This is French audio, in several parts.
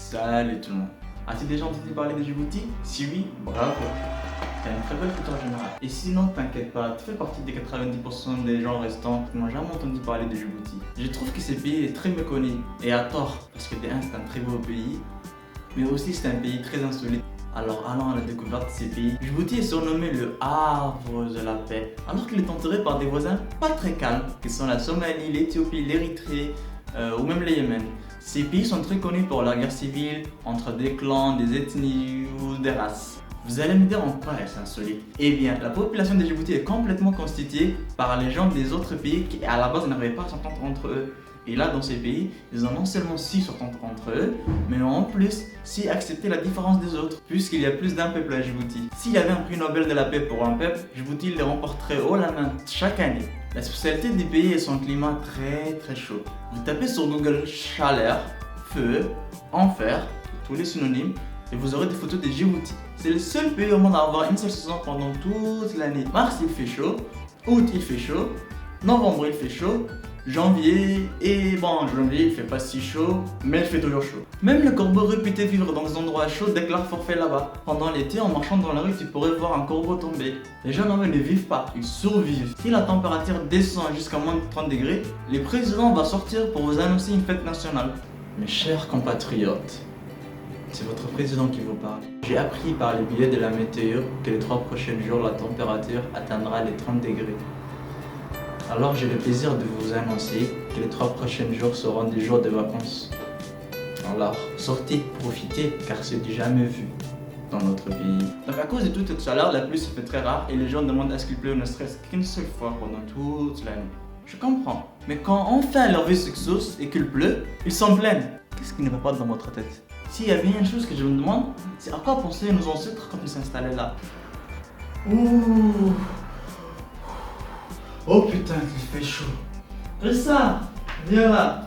Salut tout le monde. As-tu déjà entendu parler de Djibouti? Si oui, bravo. T'as une très belle culture générale. Et sinon, t'inquiète pas, tu fais partie des 90% des gens restants qui n'ont jamais entendu parler de Djibouti. Je trouve que ce pays est très méconnu, et à tort, parce que de un, c'est un très beau pays, mais aussi c'est un pays très insolite. Alors allons à la découverte de ces pays. Djibouti est surnommé le Havre de la paix, alors qu'il est entouré par des voisins pas très calmes, qui sont la Somalie, l'Éthiopie, l'Érythrée ou même le Yémen. Ces pays sont très connus pour la guerre civile entre des clans, des ethnies ou des races. Vous allez me dire en quoi est-ce insolite? Eh bien, la population de Djibouti est complètement constituée par les gens des autres pays qui à la base n'arrivaient pas à s'entendre entre eux. Et là, dans ces pays, ils ont non seulement su s'entendre entre eux, mais en plus su accepter la différence des autres, puisqu'il y a plus d'un peuple à Djibouti. S'il y avait un prix Nobel de la paix pour un peuple, Djibouti le remporterait haut la main chaque année. La spécialité du pays est son climat très chaud. Vous tapez sur Google chaleur, feu, enfer, tous les synonymes, et vous aurez des photos de Djibouti. C'est le seul pays au monde à avoir une seule saison pendant toute l'année. Mars il fait chaud, août il fait chaud, novembre il fait chaud, janvier, et bon, janvier il fait pas si chaud, mais il fait toujours chaud. Même le corbeau réputé vivre dans des endroits chauds déclare forfait là-bas. Pendant l'été, en marchant dans la rue, tu pourrais voir un corbeau tomber. Les gens ne vivent pas, ils survivent. Si la température descend jusqu'à moins de 30 degrés, le président va sortir pour vous annoncer une fête nationale. Mes chers compatriotes, c'est votre président qui vous parle. J'ai appris par les billets de la météo que les 3 prochains jours, la température atteindra les 30 degrés. Alors j'ai le plaisir de vous annoncer que les 3 prochains jours seront des jours de vacances. Alors sortez, profitez, car c'est du jamais vu dans notre pays. Donc à cause de toute cette chaleur, la pluie se fait très rare et les gens demandent à ce qu'il pleuve ne serait-ce qu'une seule fois pendant toute l'année. Je comprends, mais quand enfin leur vie s'exauce et qu'il pleut, ils s'en plaignent. Qu'est-ce qui ne va pas dans votre tête? S'il y avait une chose que je me demande, c'est à quoi pensaient nos ancêtres quand ils s'installaient là? Ouh. Oh putain, il fait chaud. Ça, viens là.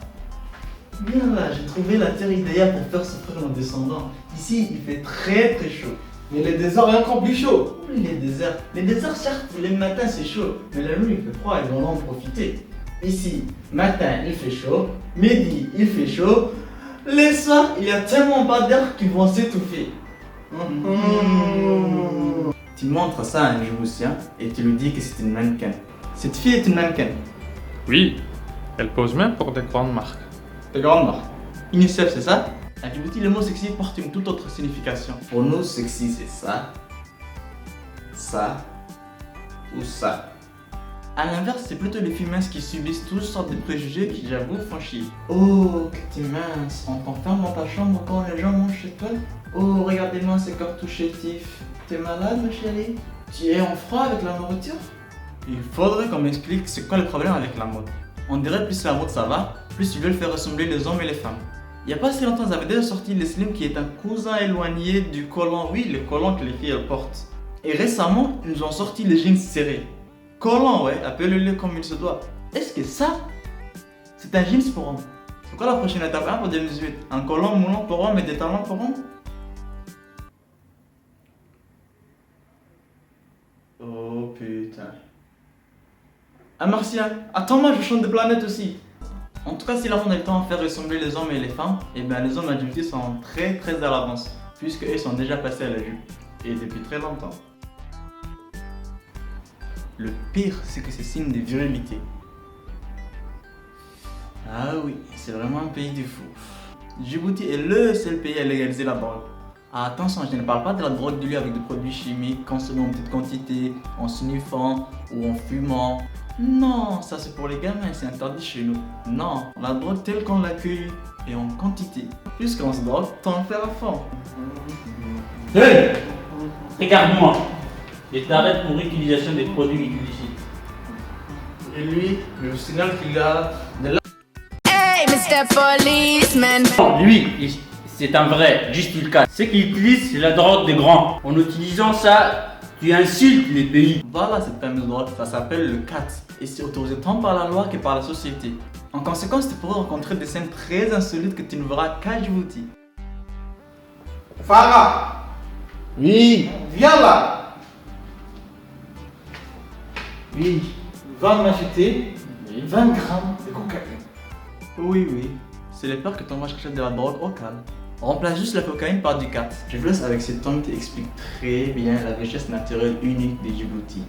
Viens là, j'ai trouvé la terre idéale pour faire souffrir nos descendants. Ici, il fait très chaud. Mais les déserts est encore plus chaud. Oui, les déserts. Les déserts, certes, les matins c'est chaud, mais la nuit il fait froid et ils vont en profiter. Ici, matin il fait chaud, midi il fait chaud, les soirs il y a tellement pas d'air qu'ils vont s'étouffer. Tu montres ça à un Djiboutien et tu lui dis que c'est une mannequin. Cette fille est une mannequin. Oui, elle pose même pour des grandes marques. Des grandes marques. UNICEF, c'est ça? À Djibouti, le mot sexy porte une toute autre signification. Pour nous, sexy, c'est ça, ça ou ça. A l'inverse, c'est plutôt les filles minces qui subissent toutes sortes de préjugés qui, j'avoue, font chier. Oh, que t'es mince, on t'enferme dans ta chambre quand les gens mangent chez toi? Oh, regardez-moi ces corps tout chétifs. T'es malade, ma chérie? Tu es en froid avec la nourriture? Il faudrait qu'on m'explique c'est quoi le problème avec la mode. On dirait plus la mode ça va, plus ils veulent faire ressembler les hommes et les femmes. Il n'y a pas si longtemps, ils avaient déjà sorti le slim qui est un cousin éloigné du collant, oui, le collant que les filles elles portent. Et récemment, ils nous ont sorti les jeans serrés. Collant, ouais, appelez-le comme il se doit. Est-ce que ça, c'est un jeans pour homme? C'est quoi la prochaine étape 1 pour 2018? Un collant moulant pour homme et des talons pour homme? Oh putain. Ah Martien, attends-moi, je chante de planète aussi. En tout cas, si la monde a le temps à faire ressembler les hommes et les femmes, et bien les hommes à Djibouti sont très à l'avance, puisque eux sont déjà passés à la jupe, et depuis très longtemps. Le pire, c'est que c'est signe de virilité. Ah oui, c'est vraiment un pays de fous. Djibouti est le seul pays à légaliser la drogue. Ah, attention, je ne parle pas de la drogue de lui avec des produits chimiques consommés en petite quantité, en sniffant ou en fumant. Non, ça c'est pour les gamins, c'est interdit chez nous. Non, la drogue telle qu'on l'accueille et en quantité. Puisqu'on se drogue, t'en faire à fond. Hey, regarde-moi. Je t'arrête pour utilisation des produits illicites. Et lui, le signal qu'il a de la... Hey, Mr. Policeman. Non, lui, c'est un vrai, juste il casse. Ce qu'il utilise, c'est la drogue des grands. En utilisant ça, tu insultes les pays. Voilà cette fameuse drogue, ça s'appelle le CAT. Et c'est autorisé tant par la loi que par la société. En conséquence, tu pourrais rencontrer des scènes très insolites que tu ne verras qu'à Djibouti. Farah, Oui, viens là. oui, Va m'acheter 20 grammes de cocaïne. oui. C'est les peurs que ton va chercher de la drogue au calme. On remplace juste la cocaïne par du cat. Je vous laisse avec cet homme qui explique très bien la richesse naturelle unique de Djibouti.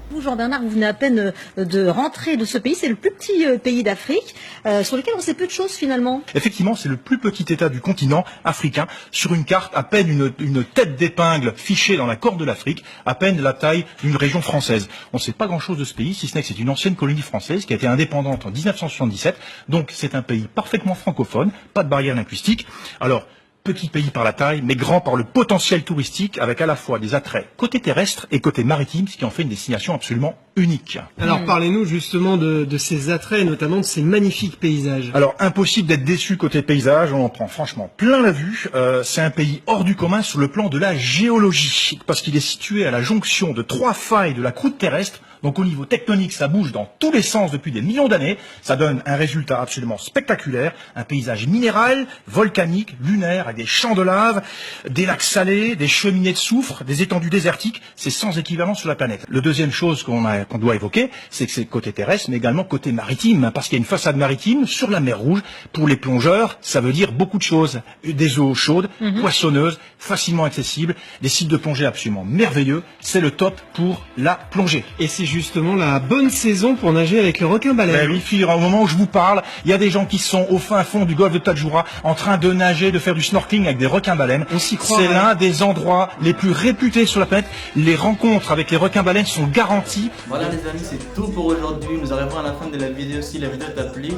Vous, Jean-Bernard, vous venez à peine de rentrer de ce pays. C'est le plus petit pays d'Afrique, sur lequel on sait peu de choses finalement. Effectivement, c'est le plus petit État du continent africain. Sur une carte, à peine une tête d'épingle fichée dans la corne de l'Afrique, à peine la taille d'une région française. On ne sait pas grand-chose de ce pays, si ce n'est que c'est une ancienne colonie française qui a été indépendante en 1977. Donc c'est un pays parfaitement francophone, pas de barrière linguistique. Alors, petit pays par la taille, mais grand par le potentiel touristique, avec à la fois des attraits côté terrestre et côté maritime, ce qui en fait une destination absolument unique. Alors parlez-nous justement de ces attraits, notamment de ces magnifiques paysages. Alors impossible d'être déçu côté paysage, on en prend franchement plein la vue. C'est un pays hors du commun sur le plan de la géologie, parce qu'il est situé à la jonction de 3 failles de la croûte terrestre. Donc au niveau tectonique, ça bouge dans tous les sens depuis des millions d'années. Ça donne un résultat absolument spectaculaire, un paysage minéral, volcanique, lunaire, avec des champs de lave, des lacs salés, des cheminées de soufre, des étendues désertiques. C'est sans équivalent sur la planète. Le deuxième chose qu'on doit évoquer, c'est que c'est côté terrestre, mais également côté maritime, parce qu'il y a une façade maritime sur la mer Rouge. Pour les plongeurs, ça veut dire beaucoup de choses. Des eaux chaudes, poissonneuses, facilement accessibles, des sites de plongée absolument merveilleux. C'est le top pour la plongée. Et c'est justement la bonne saison pour nager avec le requin-baleine. Ben oui, figurez, au moment où je vous parle, il y a des gens qui sont au fin fond du golfe de Tadjoura en train de nager, de faire du snorkeling avec des requins-baleines. On s'y croit. C'est l'un des endroits les plus réputés sur la planète. Les rencontres avec les requins-baleines sont garanties. Voilà les amis, c'est tout pour aujourd'hui. Nous arrivons à la fin de la vidéo. Si la vidéo t'a plu,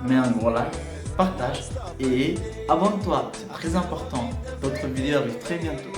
mets un gros like, partage et abonne-toi. C'est très important. D'autres vidéos arrivent très bientôt.